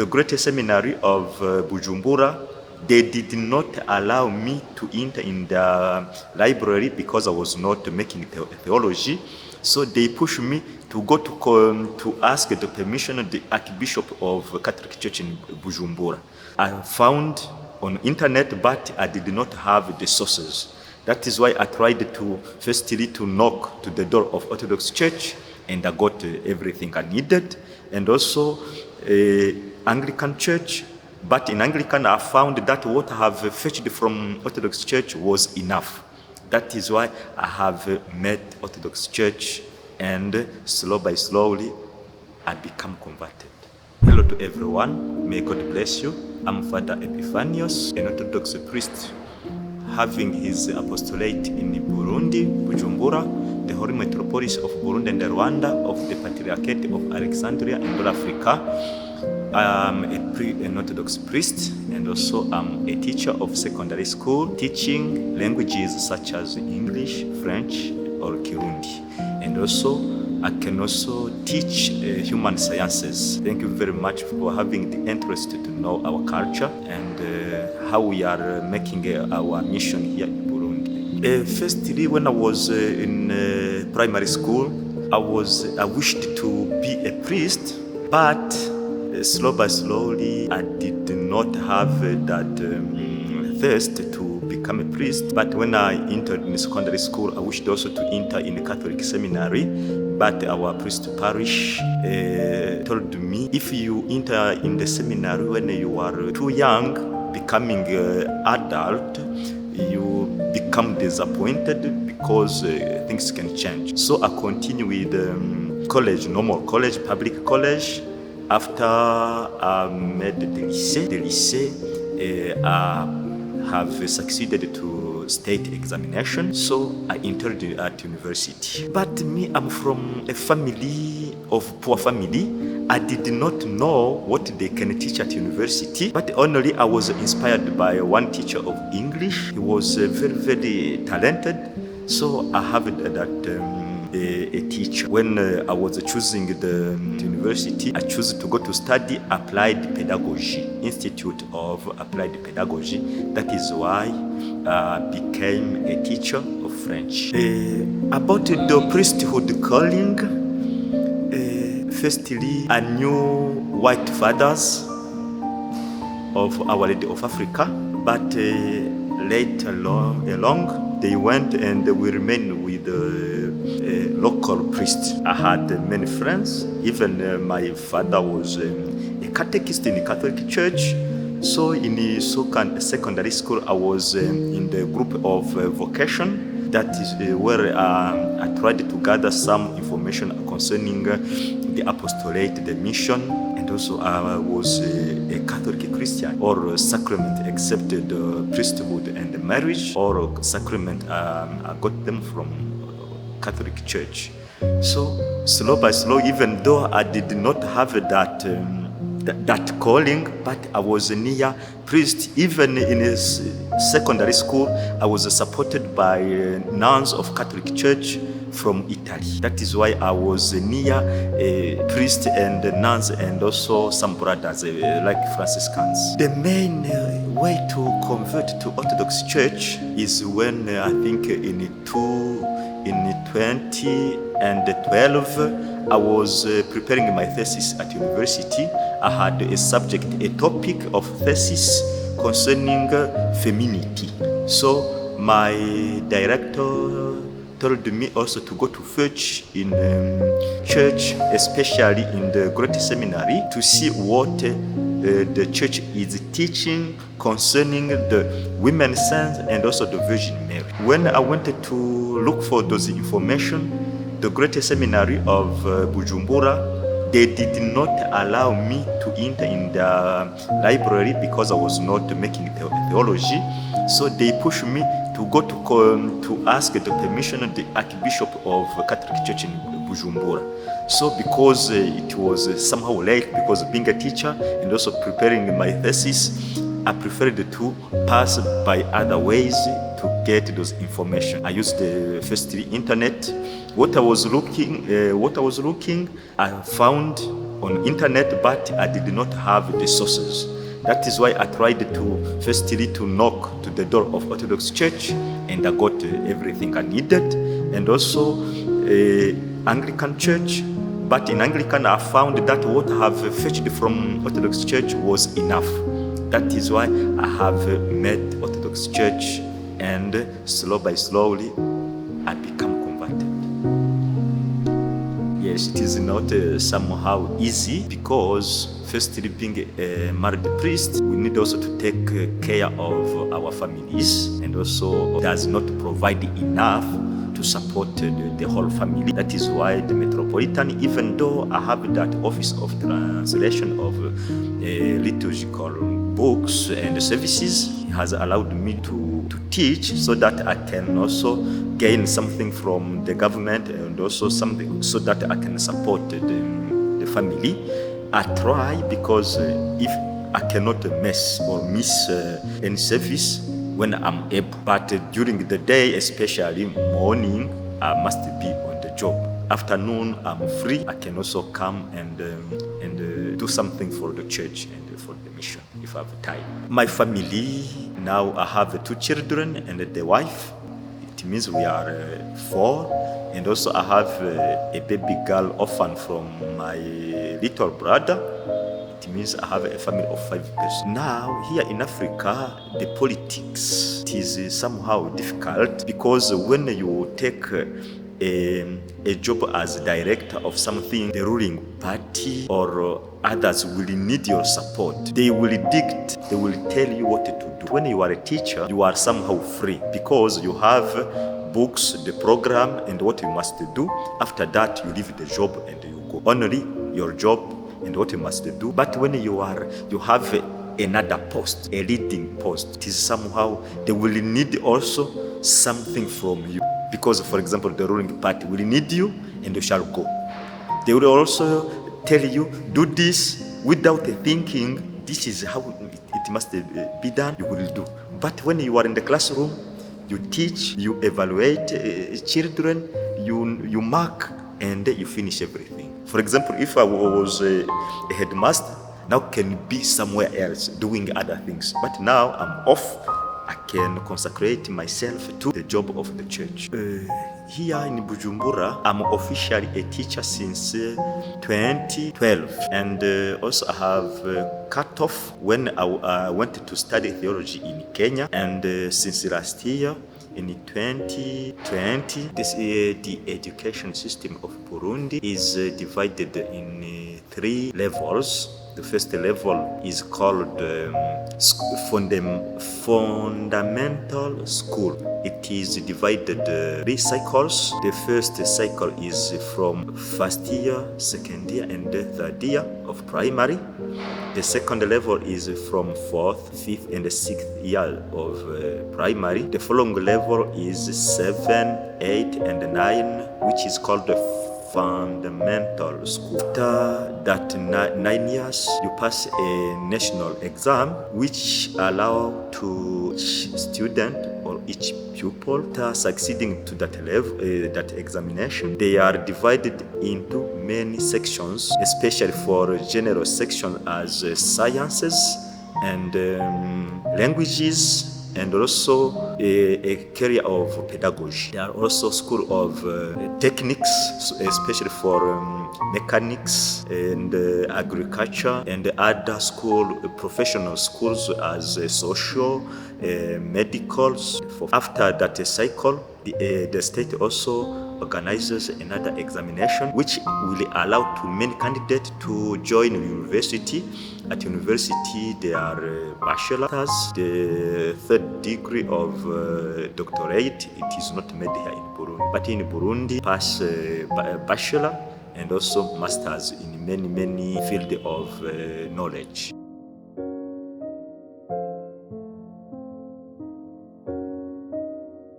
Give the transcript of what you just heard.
the Great Seminary of Bujumbura, they did not allow me to enter in the library because I was not making theology. So they pushed me to go to ask the permission of the Archbishop of Catholic Church in Bujumbura. I found on internet, but I did not have the sources. That is why I tried to firstly to knock to the door of Orthodox Church, and I got everything I needed, and also Anglican Church. But in Anglican, I found that what I have fetched from Orthodox Church was enough. That is why I have met Orthodox Church, and slowly I become converted. Hello to everyone. May God bless you. I'm Father Epiphanius, an Orthodox priest having his apostolate in Burundi, Bujumbura, the Holy Metropolis of Burundi and Rwanda, of the Patriarchate of Alexandria in North Africa. I'm an Orthodox priest, and also I'm a teacher of secondary school, teaching languages such as English, French, or Kirundi. And also, I can also teach human sciences. Thank you very much for having the interest to know our culture and how we are making our mission here in Burundi. Firstly, when I was in primary school, I wished to be a priest, but slowly, I did not have that thirst to become a priest. But when I entered in secondary school, I wished also to enter in a Catholic seminary. But our priest parish told me, if you enter in the seminary when you are too young, becoming adult, you become disappointed because things can change. So I continue with college, normal college, public college. After I made the lycée, I have succeeded to state examination, so I entered at university. But me, I'm from a family of poor family. I did not know what they can teach at university, but only I was inspired by one teacher of English. He was very talented, so I have that a teacher. When I was choosing the university, I chose to go to study Applied Pedagogy, Institute of Applied Pedagogy. That is why I became a teacher of French. About the priesthood calling, firstly, I knew white fathers of Our Lady of Africa, but later along, they went and we remained with local priests. I had many friends. Even my father was a catechist in the Catholic Church. So in the secondary school, I was in the group of vocation. That is where I tried to gather some information concerning the apostolate, the mission, and also I was a Catholic Christian, or sacrament accepted priesthood and marriage, or sacrament I got them from Catholic Church. So slow by slow, even though I did not have that calling, but I was a near priest. Even in his secondary school, I was supported by nuns of Catholic Church from Italy. That is why I was near a priest and nuns, and also some brothers like Franciscans. The main way to convert to Orthodox Church is when I think in 2012 I was preparing my thesis at university. I had a subject, a topic of thesis concerning femininity. So my director told me also to go to church in church, especially in the Great Seminary, to see what the church is teaching concerning the women's saints and also the Virgin Mary. When I wanted to look for those information, the Great Seminary of Bujumbura, they did not allow me to enter in the library because I was not making theology. So they pushed me to go to ask the permission of the Archbishop of Catholic Church in Bujumbura. So because it was somehow late, because being a teacher and also preparing my thesis, I preferred to pass by other ways to get those information. I used the first internet. What I was looking, I found on internet, but I did not have the sources. That is why I tried to firstly to knock to the door of Orthodox Church, and I got everything I needed, and also Anglican Church. But in Anglican, I found that what I have fetched from Orthodox Church was enough. That is why I have met Orthodox Church, and slowly I become converted. Yes, it is not somehow easy, because firstly, being a married priest, we need also to take care of our families, and also does not provide enough to support the whole family. That is why the Metropolitan, even though I have that office of translation of liturgical books and services, has allowed me to teach, so that I can also gain something from the government, and also something so that I can support the family. I try, because if I cannot miss any service when I'm able, but during the day, especially morning, I must be on the job. Afternoon, I'm free. I can also come and do something for the church and for the mission if I have time. My family, now I have 2 children and the wife. It means we are 4. And also I have a baby girl orphan from my little brother. It means I have a family of 5 persons. Now, here in Africa, the politics, it is somehow difficult, because when you take a job as director of something, the ruling party or others will need your support. They will dictate, they will tell you what to do. When you are a teacher, you are somehow free, because you have books, the program, and what you must do. After that, you leave the job and you go. Only your job and what you must do. But when you have another post, a leading post, it is somehow they will need also something from you. Because, for example, the ruling party will need you, and you shall go. They will also tell you, do this without thinking, this is how it must be done, you will do. But when you are in the classroom, you teach, you evaluate children, you mark, and you finish everything. For example, if I was a headmaster, now can be somewhere else doing other things. But now I'm off. I can consecrate myself to the job of the church. Here in Bujumbura, I'm officially a teacher since 2012. And also I have cut off when I went to study theology in Kenya. And since last year, in 2020, the education system of Burundi is divided in 3 levels. The first level is called fundamental school. It is divided 3 cycles. The first cycle is from first year, second year, and third year of primary. The second level is from 4th, 5th, and 6th year of primary. The following level is 7, 8, and 9, which is called the fundamental school. After that 9 years, you pass a national exam, which allow to each student or each pupil after succeeding to that level, that examination. They are divided into many sections, especially for general section as sciences and languages, and also a career of pedagogy. There are also school of techniques, especially for mechanics and agriculture, and other professional schools as social, medicals. After that cycle, the state also organizes another examination, which will allow too many candidates to join university. At university, there are bachelors. The 3rd degree of doctorate, it is not made here in Burundi. But in Burundi, pass bachelor and also masters in many fields of knowledge.